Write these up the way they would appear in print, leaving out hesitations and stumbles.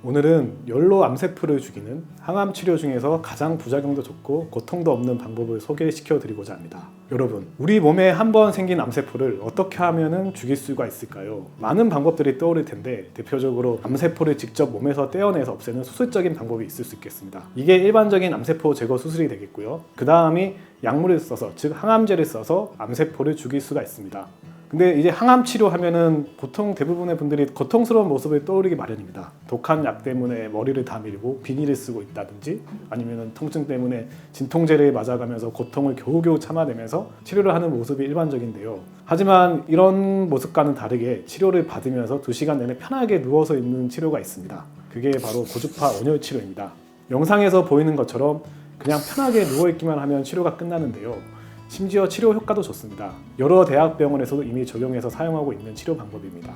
오늘은 열로 암세포를 죽이는 항암 치료 중에서 가장 부작용도 적고 고통도 없는 방법을 소개시켜 드리고자 합니다. 여러분, 우리 몸에 한 번 생긴 암세포를 어떻게 하면 죽일 수가 있을까요? 많은 방법들이 떠오를 텐데 대표적으로 암세포를 직접 몸에서 떼어내서 없애는 수술적인 방법이 있을 수 있겠습니다. 이게 일반적인 암세포 제거 수술이 되겠고요. 그 다음이 약물을 써서, 즉 항암제를 써서 암세포를 죽일 수가 있습니다. 근데 이제 항암 치료하면은 보통 대부분의 분들이 고통스러운 모습을 떠올리기 마련입니다. 독한 약 때문에 머리를 다 밀고 비닐을 쓰고 있다든지 아니면은 통증 때문에 진통제를 맞아가면서 고통을 겨우겨우 참아내면서 치료를 하는 모습이 일반적인데요. 하지만 이런 모습과는 다르게 치료를 받으면서 2시간 내내 편하게 누워서 있는 치료가 있습니다. 그게 바로 고주파 온열 치료입니다. 영상에서 보이는 것처럼 그냥 편하게 누워있기만 하면 치료가 끝나는데요. 심지어 치료 효과도 좋습니다. 여러 대학병원에서도 이미 적용해서 사용하고 있는 치료 방법입니다.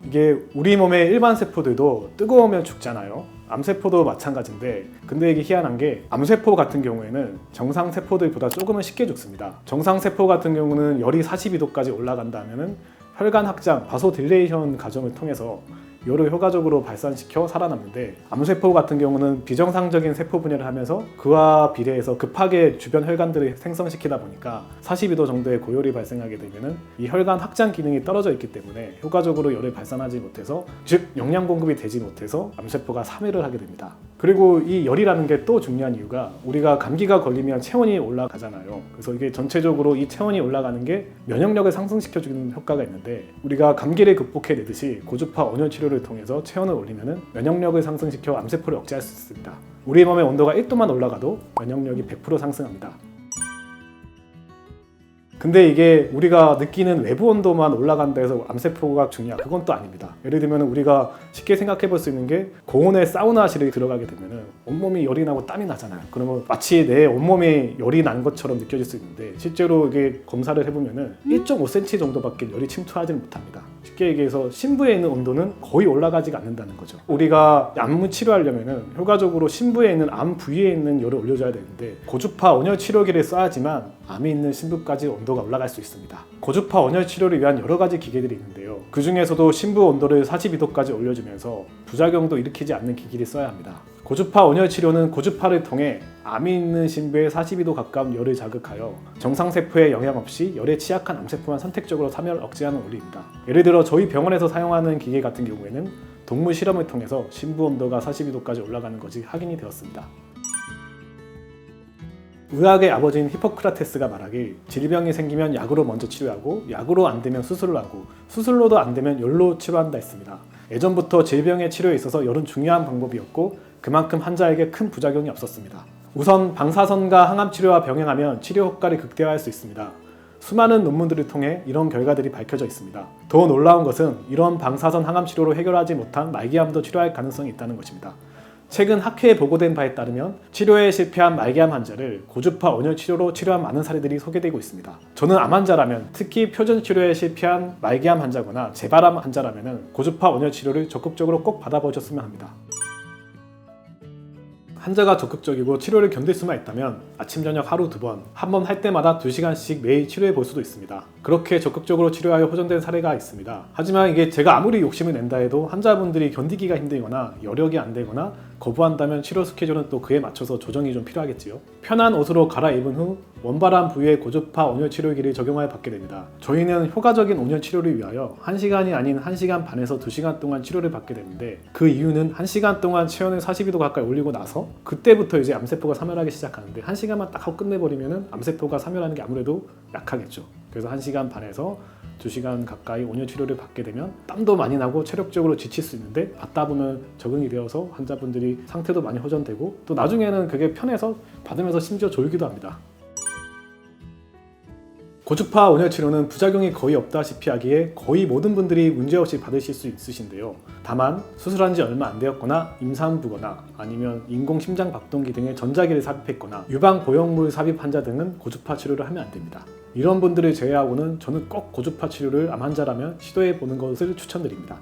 이게 우리 몸의 일반 세포들도 뜨거우면 죽잖아요. 암세포도 마찬가지인데, 근데 이게 희한한 게 암세포 같은 경우에는 정상 세포들보다 조금은 쉽게 죽습니다. 정상 세포 같은 경우는 열이 42도까지 올라간다면은 혈관 확장, 바소딜레이션 과정을 통해서 열을 효과적으로 발산시켜 살아남는데, 암세포 같은 경우는 비정상적인 세포 분열을 하면서 그와 비례해서 급하게 주변 혈관들을 생성시키다 보니까 42도 정도의 고열이 발생하게 되면은 이 혈관 확장 기능이 떨어져 있기 때문에 효과적으로 열을 발산하지 못해서, 즉 영양 공급이 되지 못해서 암세포가 사멸을 하게 됩니다. 그리고 이 열이라는 게 또 중요한 이유가, 우리가 감기가 걸리면 체온이 올라가잖아요. 그래서 이게 전체적으로 이 체온이 올라가는 게 면역력을 상승시켜주는 효과가 있는데, 우리가 감기를 극복해내듯이 고주파 온열 치료를 통해서 체온을 올리면 면역력을 상승시켜 암세포를 억제할 수 있습니다. 우리 몸의 온도가 1도만 올라가도 면역력이 100% 상승합니다. 근데 이게 우리가 느끼는 외부 온도만 올라간다 해서 암세포가 죽냐? 그건 또 아닙니다. 예를 들면 우리가 쉽게 생각해 볼 수 있는 게, 고온의 사우나실에 들어가게 되면 온몸이 열이 나고 땀이 나잖아요. 그러면 마치 내 온몸에 열이 난 것처럼 느껴질 수 있는데, 실제로 이게 검사를 해보면 1.5cm 정도밖에 열이 침투하지 못합니다. 쉽게 얘기해서 심부에 있는 온도는 거의 올라가지가 않는다는 거죠. 우리가 암 치료하려면 효과적으로 심부에 있는 암 부위에 있는 열을 올려줘야 되는데, 고주파 온열 치료기를 써야지만 암이 있는 심부까지 온도가 올라갈 수 있습니다. 고주파 온열 치료를 위한 여러 가지 기계들이 있는데요. 그 중에서도 심부 온도를 42도까지 올려주면서 부작용도 일으키지 않는 기기를 써야 합니다. 고주파 온열 치료는 고주파를 통해 암이 있는 심부에 42도 가까운 열을 자극하여 정상세포에 영향 없이 열에 취약한 암세포만 선택적으로 사멸 억제하는 원리입니다. 예를 들어 저희 병원에서 사용하는 기계 같은 경우에는 동물 실험을 통해서 심부 온도가 42도까지 올라가는 것이 확인이 되었습니다. 의학의 아버지인 히포크라테스가 말하길, 질병이 생기면 약으로 먼저 치료하고, 약으로 안 되면 수술을 하고, 수술로도 안 되면 열로 치료한다 했습니다. 예전부터 질병의 치료에 있어서 열은 중요한 방법이었고, 그만큼 환자에게 큰 부작용이 없었습니다. 우선 방사선과 항암 치료와 병행하면 치료 효과를 극대화할 수 있습니다. 수많은 논문들을 통해 이런 결과들이 밝혀져 있습니다. 더 놀라운 것은 이런 방사선 항암 치료로 해결하지 못한 말기암도 치료할 가능성이 있다는 것입니다. 최근 학회에 보고된 바에 따르면 치료에 실패한 말기암 환자를 고주파 온열 치료로 치료한 많은 사례들이 소개되고 있습니다. 저는 암 환자라면, 특히 표준 치료에 실패한 말기암 환자거나 재발암 환자라면 고주파 온열 치료를 적극적으로 꼭 받아보셨으면 합니다. 환자가 적극적이고 치료를 견딜 수만 있다면 아침 저녁 하루 2번, 한 번 할 때마다 2시간씩 매일 치료해 볼 수도 있습니다. 그렇게 적극적으로 치료하여 호전된 사례가 있습니다. 하지만 이게 제가 아무리 욕심을 낸다 해도 환자분들이 견디기가 힘들거나 여력이 안 되거나 거부한다면 치료 스케줄은 또 그에 맞춰서 조정이 좀 필요하겠지요. 편한 옷으로 갈아입은 후 원활한 부위에 고주파 온열 치료기를 적용하여 받게 됩니다. 저희는 효과적인 온열 치료를 위하여 1시간이 아닌 1시간 반에서 2시간 동안 치료를 받게 되는데, 그 이유는 1시간 동안 체온을 42도 가까이 올리고 나서 그때부터 이제 암세포가 사멸하기 시작하는데, 1시간만 딱 하고 끝내버리면 암세포가 사멸하는 게 아무래도 약하겠죠. 그래서 1시간 반에서 2시간 가까이 온열 치료를 받게 되면 땀도 많이 나고 체력적으로 지칠 수 있는데, 받다 보면 적응이 되어서 환자분들이 상태도 많이 호전되고, 또 나중에는 그게 편해서 받으면서 심지어 졸기도 합니다. 고주파 온열 치료는 부작용이 거의 없다시피 하기에 거의 모든 분들이 문제없이 받으실 수 있으신데요. 다만 수술한 지 얼마 안 되었거나 임산부거나 아니면 인공심장박동기 등의 전자기를 삽입했거나 유방보형물 삽입 환자 등은 고주파 치료를 하면 안 됩니다. 이런 분들을 제외하고는 저는 꼭 고주파 치료를 암 환자라면 시도해 보는 것을 추천드립니다.